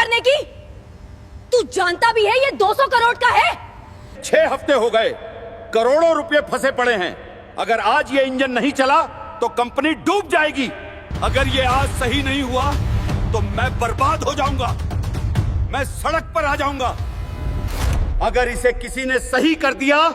करने की? तू जानता भी है ये 200 करोड़ का है? 6 हफ्ते हो गए, करोड़ों रुपए फंसे पड़े हैं। अगर आज ये इंजन नहीं चला तो कंपनी डूब जाएगी। अगर ये आज सही नहीं हुआ तो मैं बर्बाद हो जाऊंगा, मैं सड़क पर आ जाऊंगा। अगर इसे किसी ने सही कर दिया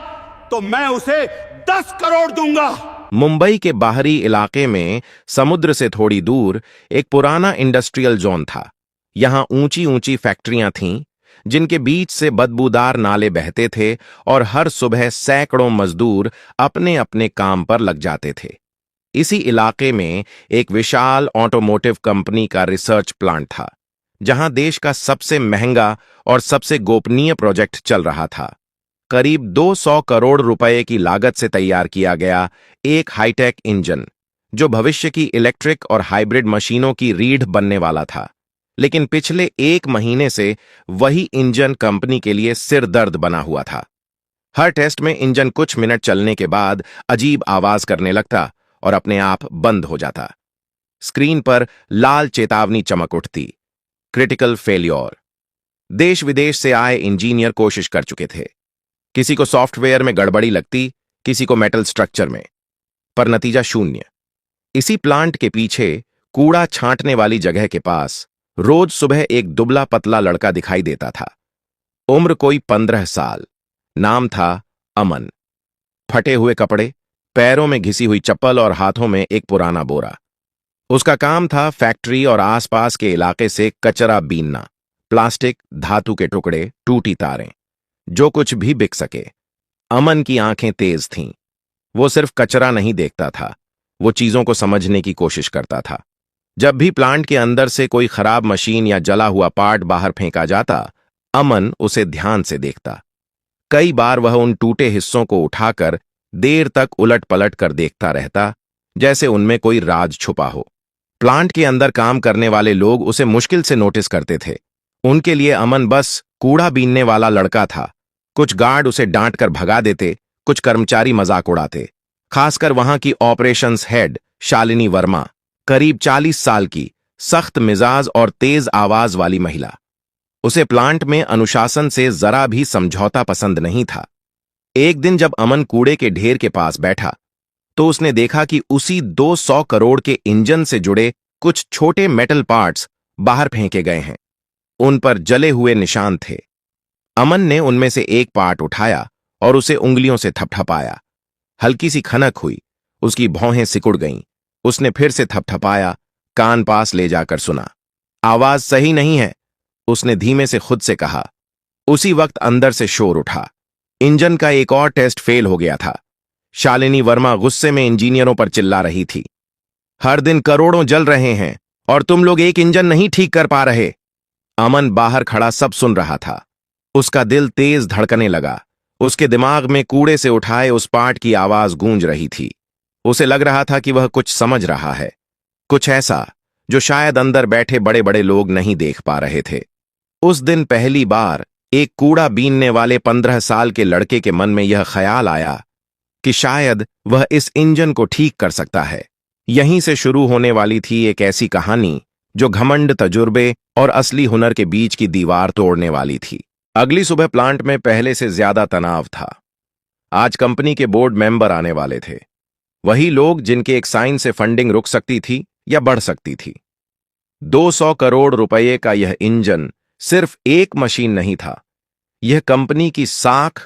तो मैं उसे 10 करोड़ दूंगा। मुंबई के बाहरी इलाके में समुद्र से थोड़ी दूर एक पुराना इंडस्ट्रियल जोन था। यहां ऊंची ऊंची फैक्ट्रियां थीं, जिनके बीच से बदबूदार नाले बहते थे और हर सुबह सैकड़ों मजदूर अपने अपने काम पर लग जाते थे। इसी इलाके में एक विशाल ऑटोमोटिव कंपनी का रिसर्च प्लांट था, जहां देश का सबसे महंगा और सबसे गोपनीय प्रोजेक्ट चल रहा था। करीब 200 करोड़ रुपए की लागत से तैयार किया गया एक हाईटेक इंजन, जो भविष्य की इलेक्ट्रिक और हाइब्रिड मशीनों की रीढ़ बनने वाला था। लेकिन पिछले 1 महीने से वही इंजन कंपनी के लिए सिर दर्द बना हुआ था। हर टेस्ट में इंजन कुछ मिनट चलने के बाद अजीब आवाज करने लगता और अपने आप बंद हो जाता। स्क्रीन पर लाल चेतावनी चमक उठती, क्रिटिकल फेल्योर। देश विदेश से आए इंजीनियर कोशिश कर चुके थे। किसी को सॉफ्टवेयर में गड़बड़ी लगती, किसी को मेटल स्ट्रक्चर में, पर नतीजा शून्य। इसी प्लांट के पीछे कूड़ा छांटने वाली जगह के पास रोज सुबह एक दुबला पतला लड़का दिखाई देता था। उम्र कोई 15 साल। नाम था अमन। फटे हुए कपड़े, पैरों में घिसी हुई चप्पल और हाथों में एक पुराना बोरा। उसका काम था फैक्ट्री और आसपास के इलाके से कचरा बीनना, प्लास्टिक, धातु के टुकड़े, टूटी तारें, जो कुछ भी बिक सके। अमन की आंखें तेज थीं। वो सिर्फ कचरा नहीं देखता था, वो चीजों को समझने की कोशिश करता था। जब भी प्लांट के अंदर से कोई खराब मशीन या जला हुआ पार्ट बाहर फेंका जाता, अमन उसे ध्यान से देखता। कई बार वह उन टूटे हिस्सों को उठाकर देर तक उलट पलट कर देखता रहता, जैसे उनमें कोई राज छुपा हो। प्लांट के अंदर काम करने वाले लोग उसे मुश्किल से नोटिस करते थे। उनके लिए अमन बस कूड़ा बीनने वाला लड़का था। कुछ गार्ड उसे डांट कर भगा देते, कुछ कर्मचारी मजाक उड़ाते। खासकर वहां की ऑपरेशंस हेड शालिनी वर्मा, करीब 40 साल की, सख्त मिजाज और तेज आवाज वाली महिला। उसे प्लांट में अनुशासन से जरा भी समझौता पसंद नहीं था। एक दिन जब अमन कूड़े के ढेर के पास बैठा, तो उसने देखा कि उसी 200 करोड़ के इंजन से जुड़े कुछ छोटे मेटल पार्ट्स बाहर फेंके गए हैं। उन पर जले हुए निशान थे। अमन ने उनमें से एक पार्ट उठाया और उसे उंगलियों से थपथपाया। हल्की सी खनक हुई, उसकी भौहें सिकुड़ गईं। उसने फिर से थपथपाया, कान पास ले जाकर सुना। आवाज सही नहीं है, उसने धीमे से खुद से कहा। उसी वक्त अंदर से शोर उठा। इंजन का एक और टेस्ट फेल हो गया था। शालिनी वर्मा गुस्से में इंजीनियरों पर चिल्ला रही थी। हर दिन करोड़ों जल रहे हैं और तुम लोग एक इंजन नहीं ठीक कर पा रहे। अमन बाहर खड़ा सब सुन रहा था। उसका दिल तेज धड़कने लगा। उसके दिमाग में कूड़े से उठाए उस पार्ट की आवाज गूंज रही थी। उसे लग रहा था कि वह कुछ समझ रहा है, कुछ ऐसा जो शायद अंदर बैठे बड़े बड़े लोग नहीं देख पा रहे थे। उस दिन पहली बार एक कूड़ा बीनने वाले 15 साल के लड़के के मन में यह ख्याल आया कि शायद वह इस इंजन को ठीक कर सकता है। यहीं से शुरू होने वाली थी एक ऐसी कहानी जो घमंड, तजुर्बे और असली हुनर के बीच की दीवार तोड़ने वाली थी। अगली सुबह प्लांट में पहले से ज्यादा तनाव था। आज कंपनी के बोर्ड मेंबर आने वाले थे, वही लोग जिनके एक साइन से फंडिंग रुक सकती थी या बढ़ सकती थी। 200 करोड़ रुपए का यह इंजन सिर्फ एक मशीन नहीं था, यह कंपनी की साख,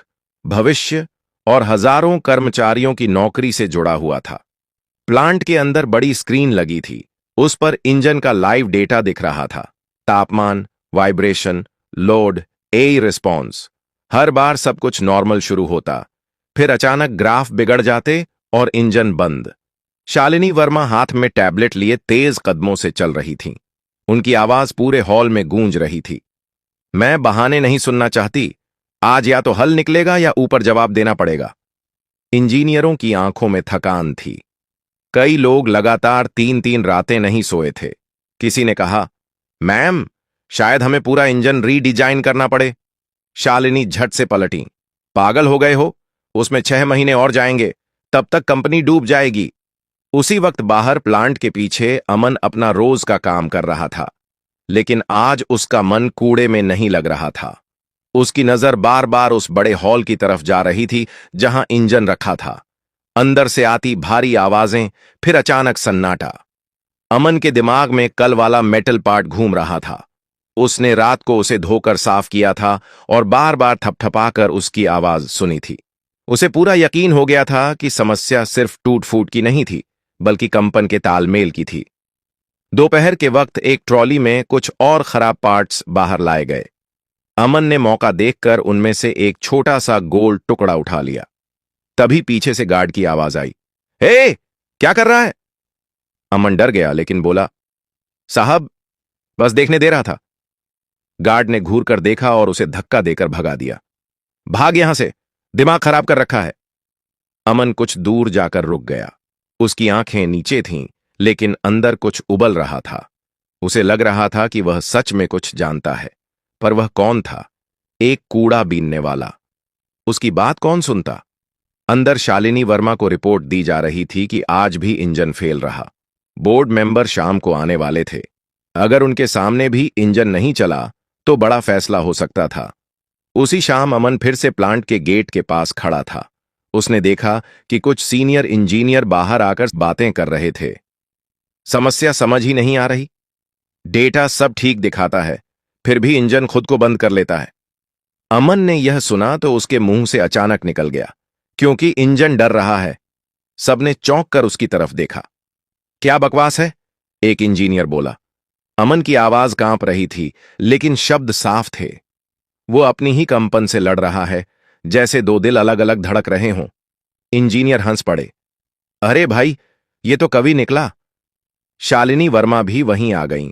भविष्य और हजारों कर्मचारियों की नौकरी से जुड़ा हुआ था। प्लांट के अंदर बड़ी स्क्रीन लगी थी, उस पर इंजन का लाइव डेटा दिख रहा था। तापमान, वाइब्रेशन, लोड, एयर रिस्पॉन्स। हर बार सब कुछ नॉर्मल शुरू होता, फिर अचानक ग्राफ बिगड़ जाते और इंजन बंद। शालिनी वर्मा हाथ में टैबलेट लिए तेज कदमों से चल रही थीं। उनकी आवाज पूरे हॉल में गूंज रही थी। मैं बहाने नहीं सुनना चाहती, आज या तो हल निकलेगा या ऊपर जवाब देना पड़ेगा। इंजीनियरों की आंखों में थकान थी। कई लोग लगातार 3-3 रातें नहीं सोए थे। किसी ने कहा, मैम, शायद हमें पूरा इंजन रीडिजाइन करना पड़े। शालिनी झट से पलटी। पागल हो गए हो? उसमें 6 महीने और जाएंगे, तब तक कंपनी डूब जाएगी। उसी वक्त बाहर प्लांट के पीछे अमन अपना रोज का काम कर रहा था। लेकिन आज उसका मन कूड़े में नहीं लग रहा था। उसकी नजर बार बार उस बड़े हॉल की तरफ जा रही थी जहां इंजन रखा था। अंदर से आती भारी आवाजें, फिर अचानक सन्नाटा। अमन के दिमाग में कल वाला मेटल पार्ट घूम रहा था। उसने रात को उसे धोकर साफ किया था और बार बार थपथपाकर उसकी आवाज सुनी थी। उसे पूरा यकीन हो गया था कि समस्या सिर्फ टूट फूट की नहीं थी, बल्कि कंपन के तालमेल की थी। दोपहर के वक्त एक ट्रॉली में कुछ और खराब पार्ट्स बाहर लाए गए। अमन ने मौका देखकर उनमें से एक छोटा सा गोल टुकड़ा उठा लिया। तभी पीछे से गार्ड की आवाज आई, हे, क्या कर रहा है? अमन डर गया लेकिन बोला, साहब, बस देखने दे रहा था। गार्ड ने घूर कर देखा और उसे धक्का देकर भगा दिया। भाग यहां से, दिमाग खराब कर रखा है। अमन कुछ दूर जाकर रुक गया। उसकी आंखें नीचे थीं, लेकिन अंदर कुछ उबल रहा था। उसे लग रहा था कि वह सच में कुछ जानता है, पर वह कौन था? एक कूड़ा बीनने वाला। उसकी बात कौन सुनता? अंदर शालिनी वर्मा को रिपोर्ट दी जा रही थी कि आज भी इंजन फेल रहा। बोर्ड मेंबर शाम को आने वाले थे। अगर उनके सामने भी इंजन नहीं चला तो बड़ा फैसला हो सकता था। उसी शाम अमन फिर से प्लांट के गेट के पास खड़ा था। उसने देखा कि कुछ सीनियर इंजीनियर बाहर आकर बातें कर रहे थे। समस्या समझ ही नहीं आ रही। डेटा सब ठीक दिखाता है, फिर भी इंजन खुद को बंद कर लेता है। अमन ने यह सुना तो उसके मुंह से अचानक निकल गया, क्योंकि इंजन डर रहा है। सबने चौंक कर उसकी तरफ देखा। क्या बकवास है? एक इंजीनियर बोला। अमन की आवाज कांप रही थी, लेकिन शब्द साफ थे। वो अपनी ही कंपन से लड़ रहा है, जैसे दो दिल अलग अलग धड़क रहे हों। इंजीनियर हंस पड़े। अरे भाई, ये तो कवि निकला। शालिनी वर्मा भी वहीं आ गईं।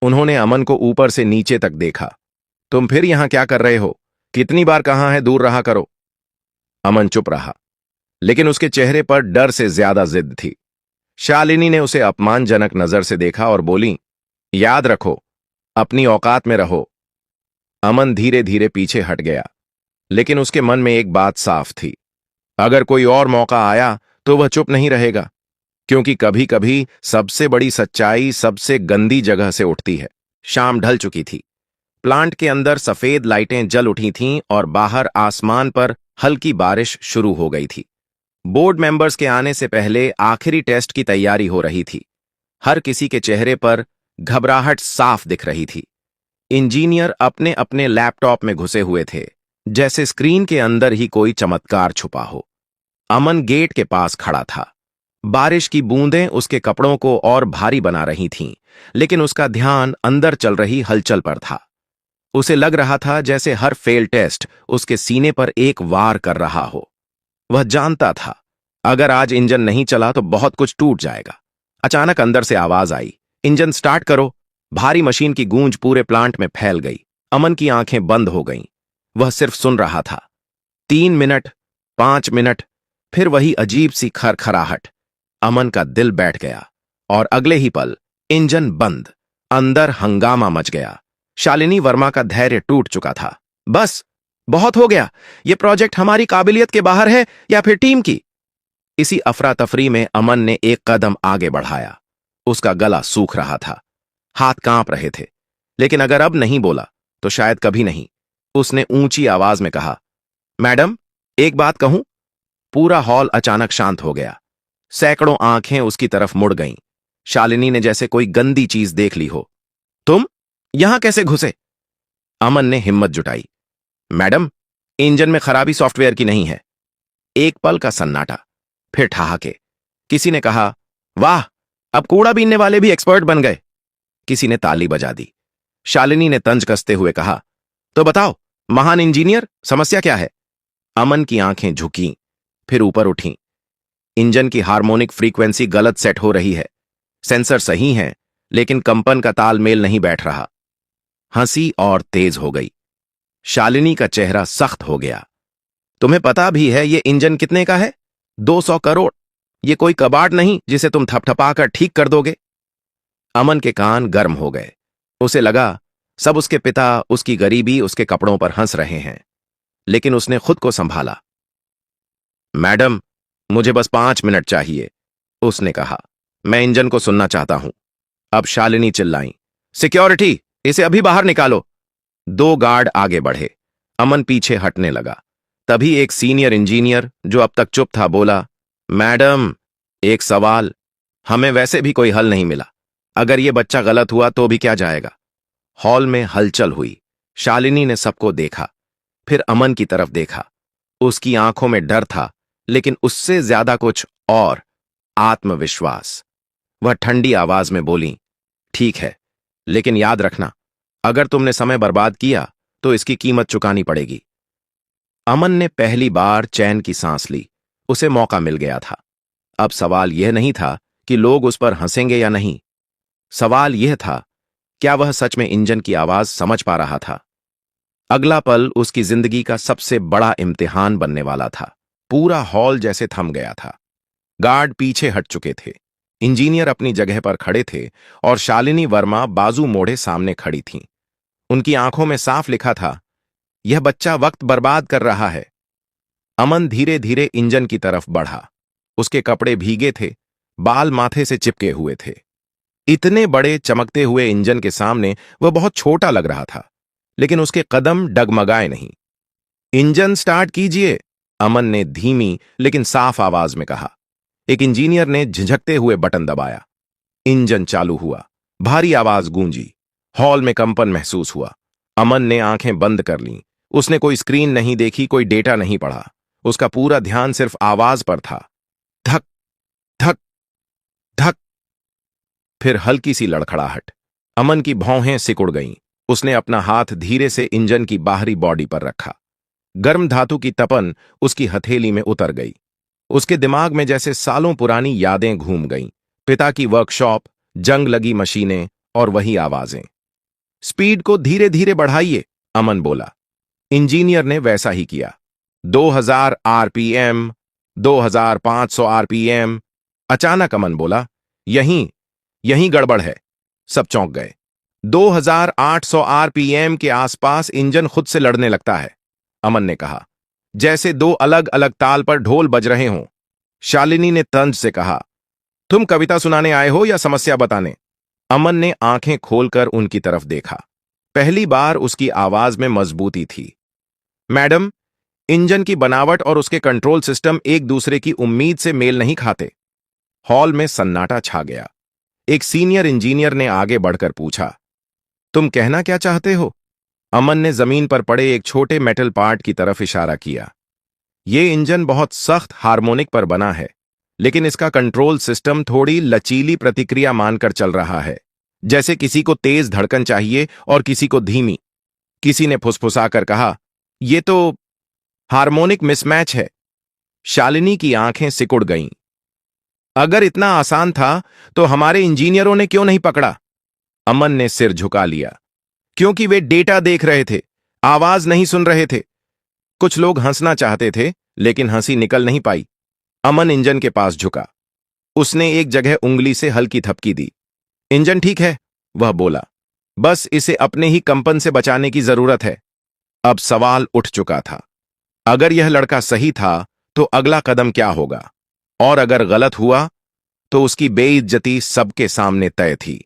उन्होंने अमन को ऊपर से नीचे तक देखा। तुम फिर यहां क्या कर रहे हो? कितनी बार कहा है दूर रहा करो। अमन चुप रहा, लेकिन उसके चेहरे पर डर से ज्यादा जिद थी। शालिनी ने उसे अपमानजनक नजर से देखा और बोली, याद रखो, अपनी औकात में रहो। अमन धीरे धीरे पीछे हट गया, लेकिन उसके मन में एक बात साफ थी। अगर कोई और मौका आया तो वह चुप नहीं रहेगा, क्योंकि कभी कभी सबसे बड़ी सच्चाई सबसे गंदी जगह से उठती है। शाम ढल चुकी थी। प्लांट के अंदर सफेद लाइटें जल उठी थीं और बाहर आसमान पर हल्की बारिश शुरू हो गई थी। बोर्ड मेंबर्स के आने से पहले आखिरी टेस्ट की तैयारी हो रही थी। हर किसी के चेहरे पर घबराहट साफ दिख रही थी। इंजीनियर अपने अपने लैपटॉप में घुसे हुए थे, जैसे स्क्रीन के अंदर ही कोई चमत्कार छुपा हो। अमन गेट के पास खड़ा था। बारिश की बूंदें उसके कपड़ों को और भारी बना रही थीं, लेकिन उसका ध्यान अंदर चल रही हलचल पर था। उसे लग रहा था जैसे हर फेल टेस्ट उसके सीने पर एक वार कर रहा हो। वह जानता था, अगर आज इंजन नहीं चला तो बहुत कुछ टूट जाएगा। अचानक अंदर से आवाज आई, इंजन स्टार्ट करो। भारी मशीन की गूंज पूरे प्लांट में फैल गई। अमन की आंखें बंद हो गईं। वह सिर्फ सुन रहा था। 3 मिनट, 5 मिनट, फिर वही अजीब सी खरखराहट। अमन का दिल बैठ गया और अगले ही पल इंजन बंद। अंदर हंगामा मच गया। शालिनी वर्मा का धैर्य टूट चुका था। बस, बहुत हो गया। यह प्रोजेक्ट हमारी काबिलियत के बाहर है या फिर टीम की? इसी अफरा तफरी में अमन ने एक कदम आगे बढ़ाया। उसका गला सूख रहा था, हाथ कांप रहे थे, लेकिन अगर अब नहीं बोला तो शायद कभी नहीं। उसने ऊंची आवाज में कहा, मैडम, एक बात कहूं? पूरा हॉल अचानक शांत हो गया। सैकड़ों आंखें उसकी तरफ मुड़ गईं। शालिनी ने जैसे कोई गंदी चीज देख ली हो। तुम यहां कैसे घुसे? अमन ने हिम्मत जुटाई। मैडम, इंजन में खराबी सॉफ्टवेयर की नहीं है। एक पल का सन्नाटा, फिर ठहाके। किसी ने कहा, वाह, अब कूड़ा बीनने वाले भी एक्सपर्ट बन गए। किसी ने ताली बजा दी। शालिनी ने तंज कसते हुए कहा, तो बताओ महान इंजीनियर, समस्या क्या है? अमन की आंखें झुकीं, फिर ऊपर उठीं। इंजन की हार्मोनिक फ्रीक्वेंसी गलत सेट हो रही है। सेंसर सही हैं, लेकिन कंपन का तालमेल नहीं बैठ रहा। हंसी और तेज हो गई। शालिनी का चेहरा सख्त हो गया। तुम्हें पता भी है ये इंजन कितने का है? 200 करोड़। ये कोई कबाड़ नहीं जिसे तुम थपथपाकर ठीक कर दोगे। अमन के कान गर्म हो गए। उसे लगा सब उसके पिता, उसकी गरीबी, उसके कपड़ों पर हंस रहे हैं, लेकिन उसने खुद को संभाला। मैडम, मुझे बस 5 मिनट चाहिए, उसने कहा। मैं इंजन को सुनना चाहता हूं। अब शालिनी चिल्लाई, सिक्योरिटी, इसे अभी बाहर निकालो। 2 गार्ड आगे बढ़े। अमन पीछे हटने लगा। तभी एक सीनियर इंजीनियर जो अब तक चुप था बोला, मैडम, एक सवाल। हमें वैसे भी कोई हल नहीं मिला। अगर ये बच्चा गलत हुआ तो भी क्या जाएगा। हॉल में हलचल हुई। शालिनी ने सबको देखा, फिर अमन की तरफ देखा। उसकी आंखों में डर था, लेकिन उससे ज्यादा कुछ और, आत्मविश्वास। वह ठंडी आवाज में बोली, ठीक है, लेकिन याद रखना, अगर तुमने समय बर्बाद किया तो इसकी कीमत चुकानी पड़ेगी। अमन ने पहली बार चैन की सांस ली। उसे मौका मिल गया था। अब सवाल यह नहीं था कि लोग उस पर हंसेंगे या नहीं। सवाल यह था, क्या वह सच में इंजन की आवाज समझ पा रहा था। अगला पल उसकी जिंदगी का सबसे बड़ा इम्तिहान बनने वाला था। पूरा हॉल जैसे थम गया था। गार्ड पीछे हट चुके थे। इंजीनियर अपनी जगह पर खड़े थे और शालिनी वर्मा बाजू मोड़े सामने खड़ी थीं। उनकी आंखों में साफ लिखा था, यह बच्चा वक्त बर्बाद कर रहा है। अमन धीरे धीरे इंजन की तरफ बढ़ा। उसके कपड़े भीगे थे, बाल माथे से चिपके हुए थे। इतने बड़े चमकते हुए इंजन के सामने वह बहुत छोटा लग रहा था, लेकिन उसके कदम डगमगाए नहीं। इंजन स्टार्ट कीजिए, अमन ने धीमी लेकिन साफ आवाज में कहा। एक इंजीनियर ने झिझकते हुए बटन दबाया। इंजन चालू हुआ। भारी आवाज गूंजी। हॉल में कंपन महसूस हुआ। अमन ने आंखें बंद कर लीं। उसने कोई स्क्रीन नहीं देखी, कोई डेटा नहीं पढ़ा। उसका पूरा ध्यान सिर्फ आवाज पर था। धक धक धक। फिर हल्की सी लड़खड़ाहट। अमन की भौहें सिकुड़ गईं। उसने अपना हाथ धीरे से इंजन की बाहरी बॉडी पर रखा। गर्म धातु की तपन उसकी हथेली में उतर गई। उसके दिमाग में जैसे सालों पुरानी यादें घूम गईं। पिता की वर्कशॉप, जंग लगी मशीनें और वही आवाजें। स्पीड को धीरे धीरे बढ़ाइए, अमन बोला। इंजीनियर ने वैसा ही किया। 2000 आरपीएम, 2500 आरपीएम। अचानक अमन बोला, यहीं यहीं गड़बड़ है। सब चौंक गए। 2800 आरपीएम के आसपास इंजन खुद से लड़ने लगता है, अमन ने कहा, जैसे 2 अलग अलग ताल पर ढोल बज रहे हों। शालिनी ने तंज से कहा, तुम कविता सुनाने आए हो या समस्या बताने। अमन ने आंखें खोलकर उनकी तरफ देखा। पहली बार उसकी आवाज में मजबूती थी। मैडम, इंजन की बनावट और उसके कंट्रोल सिस्टम एक दूसरे की उम्मीद से मेल नहीं खाते। हॉल में सन्नाटा छा गया। एक सीनियर इंजीनियर ने आगे बढ़कर पूछा, तुम कहना क्या चाहते हो। अमन ने जमीन पर पड़े एक छोटे मेटल पार्ट की तरफ इशारा किया। यह इंजन बहुत सख्त हार्मोनिक पर बना है, लेकिन इसका कंट्रोल सिस्टम थोड़ी लचीली प्रतिक्रिया मानकर चल रहा है। जैसे किसी को तेज धड़कन चाहिए और किसी को धीमी। किसी ने फुसफुसाकर कहा, यह तो हार्मोनिक मिसमैच है। शालिनी की आंखें सिकुड़ गईं। अगर इतना आसान था तो हमारे इंजीनियरों ने क्यों नहीं पकड़ा। अमन ने सिर झुका लिया। क्योंकि वे डेटा देख रहे थे, आवाज नहीं सुन रहे थे। कुछ लोग हंसना चाहते थे, लेकिन हंसी निकल नहीं पाई। अमन इंजन के पास झुका। उसने एक जगह उंगली से हल्की थपकी दी। इंजन ठीक है, वह बोला। बस इसे अपने ही कंपन से बचाने की जरूरत है। अब सवाल उठ चुका था। अगर यह लड़का सही था तो अगला कदम क्या होगा, और अगर गलत हुआ तो उसकी बेइज्जती सबके सामने तय थी।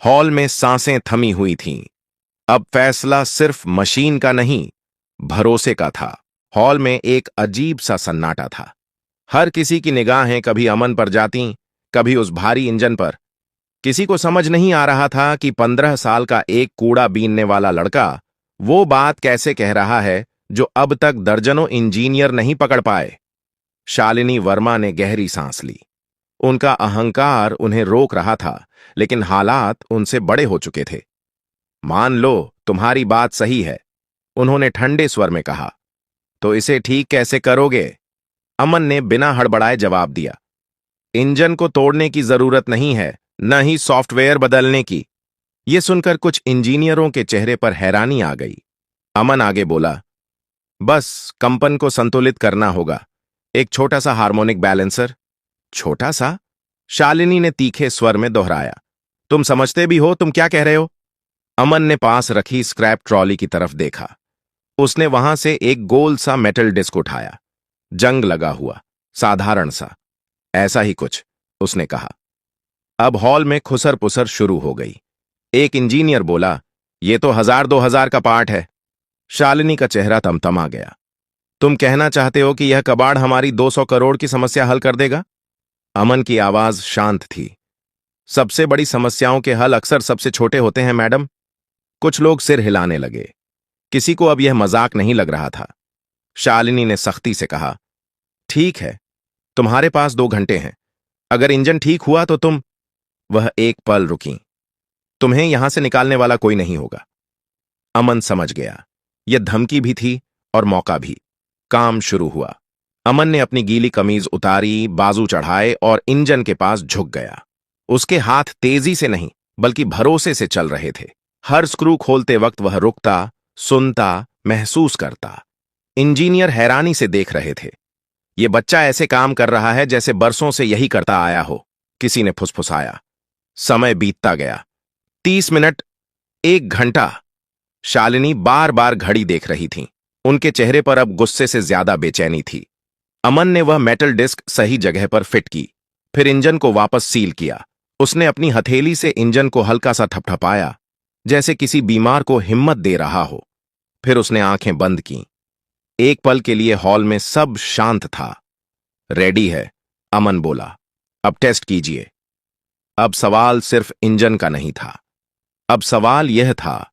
हॉल में सांसें थमी हुई थीं। अब फैसला सिर्फ मशीन का नहीं, भरोसे का था। हॉल में एक अजीब सा सन्नाटा था। हर किसी की निगाहें कभी अमन पर जाती, कभी उस भारी इंजन पर। किसी को समझ नहीं आ रहा था कि 15 साल का एक कूड़ा बीनने वाला लड़का वो बात कैसे कह रहा है जो अब तक दर्जनों इंजीनियर नहीं पकड़ पाए। शालिनी वर्मा ने गहरी सांस ली। उनका अहंकार उन्हें रोक रहा था, लेकिन हालात उनसे बड़े हो चुके थे। मान लो तुम्हारी बात सही है, उन्होंने ठंडे स्वर में कहा। तो इसे ठीक कैसे करोगे। अमन ने बिना हड़बड़ाए जवाब दिया। इंजन को तोड़ने की जरूरत नहीं है, न ही सॉफ्टवेयर बदलने की। यह सुनकर कुछ इंजीनियरों के चेहरे पर हैरानी आ गई। अमन आगे बोला, बस कंपन को संतुलित करना होगा। एक छोटा सा हार्मोनिक बैलेंसर। छोटा सा? शालिनी ने तीखे स्वर में दोहराया। तुम समझते भी हो तुम क्या कह रहे हो। अमन ने पास रखी स्क्रैप ट्रॉली की तरफ देखा। उसने वहां से एक गोल सा मेटल डिस्क उठाया। जंग लगा हुआ, साधारण सा, ऐसा ही कुछ, उसने कहा। अब हॉल में खुसर पुसर शुरू हो गई। एक इंजीनियर बोला, ये तो 1000-2000 का पार्ट है। शालिनी का चेहरा तमतमा गया। तुम कहना चाहते हो कि यह कबाड़ हमारी 200 करोड़ की समस्या हल कर देगा? अमन की आवाज शांत थी। सबसे बड़ी समस्याओं के हल अक्सर सबसे छोटे होते हैं मैडम। कुछ लोग सिर हिलाने लगे। किसी को अब यह मजाक नहीं लग रहा था। शालिनी ने सख्ती से कहा, ठीक है, तुम्हारे पास 2 घंटे हैं। अगर इंजन ठीक हुआ तो तुम। वह एक पल रुकी। तुम्हें यहां से निकालने वाला कोई नहीं होगा। अमन समझ गया, यह धमकी भी थी और मौका भी। काम शुरू हुआ। अमन ने अपनी गीली कमीज उतारी, बाजू चढ़ाए और इंजन के पास झुक गया। उसके हाथ तेजी से नहीं बल्कि भरोसे से चल रहे थे। हर स्क्रू खोलते वक्त वह रुकता, सुनता, महसूस करता। इंजीनियर हैरानी से देख रहे थे। यह बच्चा ऐसे काम कर रहा है जैसे बरसों से यही करता आया हो, किसी ने फुसफुसाया। समय बीतता गया। 30 मिनट, 1 घंटा। शालिनी बार बार घड़ी देख रही थी। उनके चेहरे पर अब गुस्से से ज्यादा बेचैनी थी। अमन ने वह मेटल डिस्क सही जगह पर फिट की, फिर इंजन को वापस सील किया। उसने अपनी हथेली से इंजन को हल्का सा ठपठपाया, जैसे किसी बीमार को हिम्मत दे रहा हो। फिर उसने आंखें बंद की। एक पल के लिए हॉल में सब शांत था। रेडी है, अमन बोला। अब टेस्ट कीजिए। अब सवाल सिर्फ इंजन का नहीं था। अब सवाल यह था,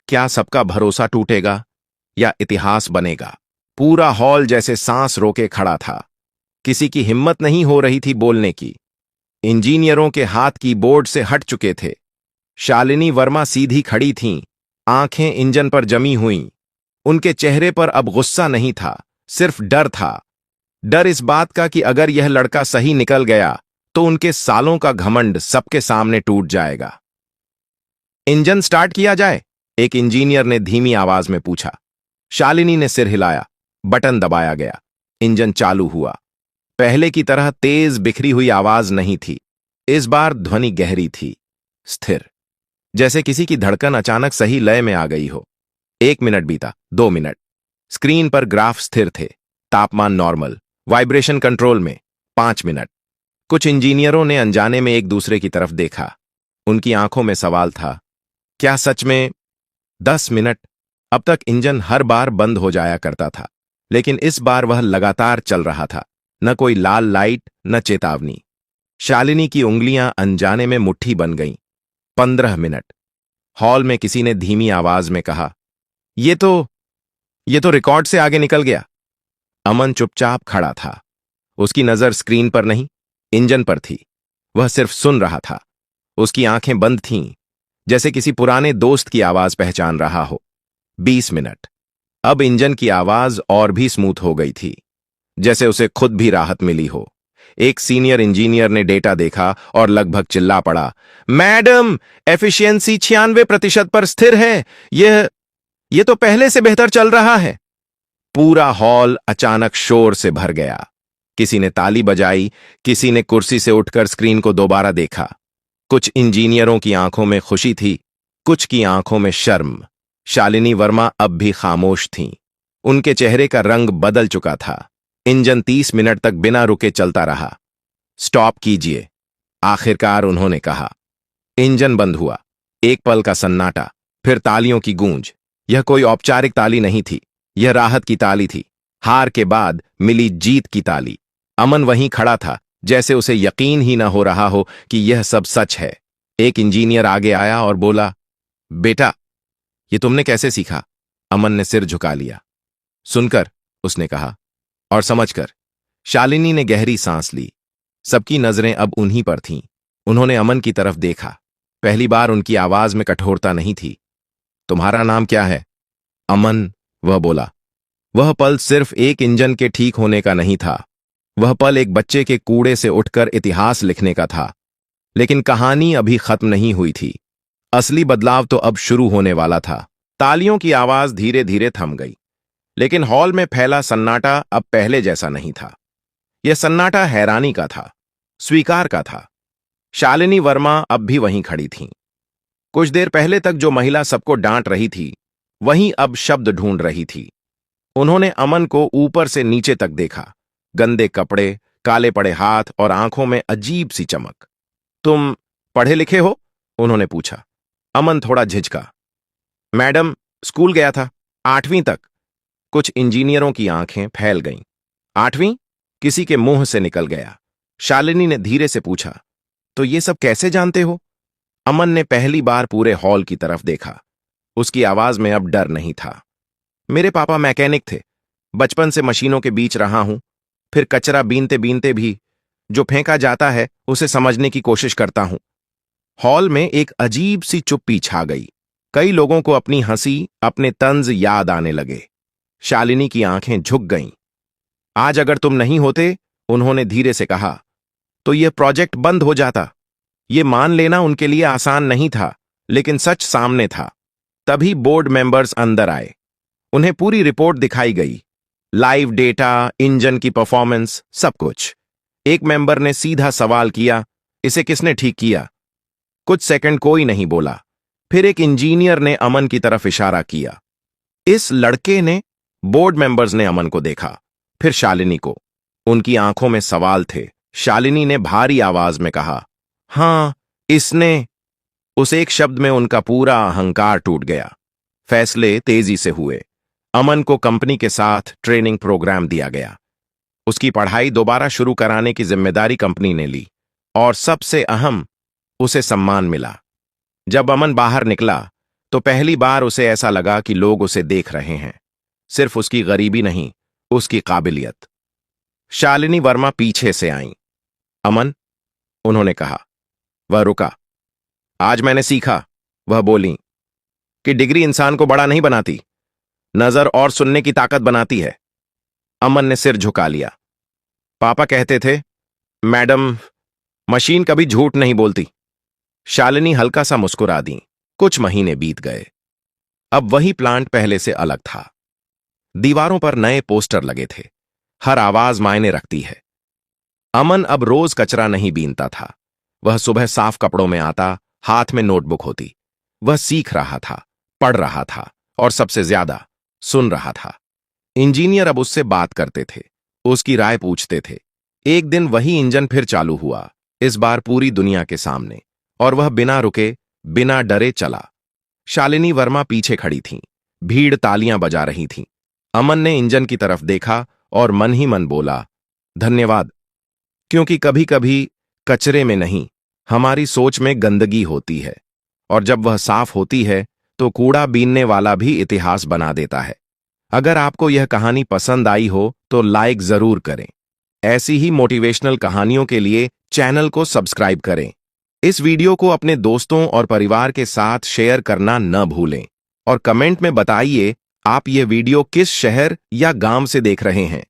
क्या सबका भरोसा टूटेगा या इतिहास बनेगा? पूरा हॉल जैसे सांस रोके खड़ा था। किसी की हिम्मत नहीं हो रही थी बोलने की। इंजीनियरों के हाथ कीबोर्ड से हट चुके थे। शालिनी वर्मा सीधी खड़ी थीं, आंखें इंजन पर जमी हुईं। उनके चेहरे पर अब गुस्सा नहीं था, सिर्फ डर था। डर इस बात का कि अगर यह लड़का सही निकल गया तो उनके सालों का घमंड सबके सामने टूट जाएगा। इंजन स्टार्ट किया जाए? एक इंजीनियर ने धीमी आवाज में पूछा। शालिनी ने सिर हिलाया। बटन दबाया गया। इंजन चालू हुआ। पहले की तरह तेज बिखरी हुई आवाज नहीं थी। इस बार ध्वनि गहरी थी, स्थिर, जैसे किसी की धड़कन अचानक सही लय में आ गई हो। 1 मिनट बीता, 2 मिनट। स्क्रीन पर ग्राफ स्थिर थे, तापमान नॉर्मल, वाइब्रेशन कंट्रोल में। 5 मिनट। कुछ इंजीनियरों ने अनजाने में एक दूसरे की तरफ देखा। उनकी आंखों में सवाल था, क्या सच में? 10 मिनट। अब तक इंजन हर बार बंद हो जाया करता था, लेकिन इस बार वह लगातार चल रहा था। न कोई लाल लाइट, न चेतावनी। शालिनी की उंगलियां अनजाने में मुट्ठी बन गईं। 15 मिनट। हॉल में किसी ने धीमी आवाज में कहा, ये तो रिकॉर्ड से आगे निकल गया। अमन चुपचाप खड़ा था। उसकी नजर स्क्रीन पर नहीं, इंजन पर थी। वह सिर्फ सुन रहा था। उसकी आंखें बंद थीं, जैसे किसी पुराने दोस्त की आवाज पहचान रहा हो। 20 मिनट। अब इंजन की आवाज और भी स्मूथ हो गई थी, जैसे उसे खुद भी राहत मिली हो। एक सीनियर इंजीनियर ने डेटा देखा और लगभग चिल्ला पड़ा, मैडम, एफिशिएंसी 96% पर स्थिर है। यह तो पहले से बेहतर चल रहा है। पूरा हॉल अचानक शोर से भर गया। किसी ने ताली बजाई, किसी ने कुर्सी से उठकर स्क्रीन को दोबारा देखा। कुछ इंजीनियरों की आंखों में खुशी थी, कुछ की आंखों में शर्म। शालिनी वर्मा अब भी खामोश थीं। उनके चेहरे का रंग बदल चुका था। इंजन 30 मिनट तक बिना रुके चलता रहा। स्टॉप कीजिए, आखिरकार उन्होंने कहा। इंजन बंद हुआ। एक पल का सन्नाटा, फिर तालियों की गूंज। यह कोई औपचारिक ताली नहीं थी, यह राहत की ताली थी। हार के बाद मिली जीत की ताली। अमन वहीं खड़ा था, जैसे उसे यकीन ही न हो रहा हो कि यह सब सच है। एक इंजीनियर आगे आया और बोला, बेटा, ये तुमने कैसे सीखा? अमन ने सिर झुका लिया। सुनकर, उसने कहा, और समझकर। शालिनी ने गहरी सांस ली। सबकी नजरें अब उन्हीं पर थीं। उन्होंने अमन की तरफ देखा। पहली बार उनकी आवाज में कठोरता नहीं थी। तुम्हारा नाम क्या है? अमन, वह बोला। वह पल सिर्फ एक इंजन के ठीक होने का नहीं था। वह पल एक बच्चे के कूड़े से उठकर इतिहास लिखने का था। लेकिन कहानी अभी खत्म नहीं हुई थी। असली बदलाव तो अब शुरू होने वाला था। तालियों की आवाज धीरे धीरे थम गई, लेकिन हॉल में फैला सन्नाटा अब पहले जैसा नहीं था। यह सन्नाटा हैरानी का था, स्वीकार का था। शालिनी वर्मा अब भी वहीं खड़ी थीं। कुछ देर पहले तक जो महिला सबको डांट रही थी, वहीं अब शब्द ढूंढ रही थी। उन्होंने अमन को ऊपर से नीचे तक देखा। गंदे कपड़े, काले पड़े हाथ और आंखों में अजीब सी चमक। तुम पढ़े लिखे हो? उन्होंने पूछा। अमन थोड़ा झिझका। मैडम, स्कूल गया था, 8वीं तक। कुछ इंजीनियरों की आंखें फैल गईं। 8वीं? किसी के मुंह से निकल गया। शालिनी ने धीरे से पूछा, तो ये सब कैसे जानते हो? अमन ने पहली बार पूरे हॉल की तरफ देखा। उसकी आवाज में अब डर नहीं था। मेरे पापा मैकेनिक थे। बचपन से मशीनों के बीच रहा हूं। फिर कचरा बीनते बीनते भी जो फेंका जाता है उसे समझने की कोशिश करता हूं। हॉल में एक अजीब सी चुप्पी छा गई। कई लोगों को अपनी हंसी, अपने तंज याद आने लगे। शालिनी की आंखें झुक गईं। आज अगर तुम नहीं होते, उन्होंने धीरे से कहा, तो यह प्रोजेक्ट बंद हो जाता। ये मान लेना उनके लिए आसान नहीं था, लेकिन सच सामने था। तभी बोर्ड मेंबर्स अंदर आए। उन्हें पूरी रिपोर्ट दिखाई गई, लाइव डेटा, इंजन की परफॉर्मेंस, सब कुछ। एक मेंबर ने सीधा सवाल किया, इसे किसने ठीक किया? कुछ सेकंड कोई नहीं बोला। फिर एक इंजीनियर ने अमन की तरफ इशारा किया। इस लड़के ने। बोर्ड मेंबर्स ने अमन को देखा, फिर शालिनी को। उनकी आंखों में सवाल थे। शालिनी ने भारी आवाज में कहा, हां, इसने। उस एक शब्द में उनका पूरा अहंकार टूट गया। फैसले तेजी से हुए। अमन को कंपनी के साथ ट्रेनिंग प्रोग्राम दिया गया। उसकी पढ़ाई दोबारा शुरू कराने की जिम्मेदारी कंपनी ने ली, और सबसे अहम, उसे सम्मान मिला। जब अमन बाहर निकला तो पहली बार उसे ऐसा लगा कि लोग उसे देख रहे हैं, सिर्फ उसकी गरीबी नहीं, उसकी काबिलियत। शालिनी वर्मा पीछे से आईं। अमन, उन्होंने कहा। वह रुका। आज मैंने सीखा, वह बोली, कि डिग्री इंसान को बड़ा नहीं बनाती, नजर और सुनने की ताकत बनाती है। अमन ने सिर झुका लिया। पापा कहते थे, मैडम, मशीन कभी झूठ नहीं बोलती। शालिनी हल्का सा मुस्कुरा दी। कुछ महीने बीत गए। अब वही प्लांट पहले से अलग था। दीवारों पर नए पोस्टर लगे थे। हर आवाज मायने रखती है। अमन अब रोज कचरा नहीं बीनता था। वह सुबह साफ कपड़ों में आता, हाथ में नोटबुक होती। वह सीख रहा था, पढ़ रहा था, और सबसे ज्यादा सुन रहा था। इंजीनियर अब उससे बात करते थे, उसकी राय पूछते थे। एक दिन वही इंजन फिर चालू हुआ, इस बार पूरी दुनिया के सामने, और वह बिना रुके, बिना डरे चला। शालिनी वर्मा पीछे खड़ी थीं। भीड़ तालियां बजा रही थी। अमन ने इंजन की तरफ देखा और मन ही मन बोला, धन्यवाद। क्योंकि कभी कभी कचरे में नहीं, हमारी सोच में गंदगी होती है, और जब वह साफ होती है तो कूड़ा बीनने वाला भी इतिहास बना देता है। अगर आपको यह कहानी पसंद आई हो तो लाइक जरूर करें। ऐसी ही मोटिवेशनल कहानियों के लिए चैनल को सब्सक्राइब करें। इस वीडियो को अपने दोस्तों और परिवार के साथ शेयर करना न भूलें, और कमेंट में बताइए आप ये वीडियो किस शहर या गांव से देख रहे हैं।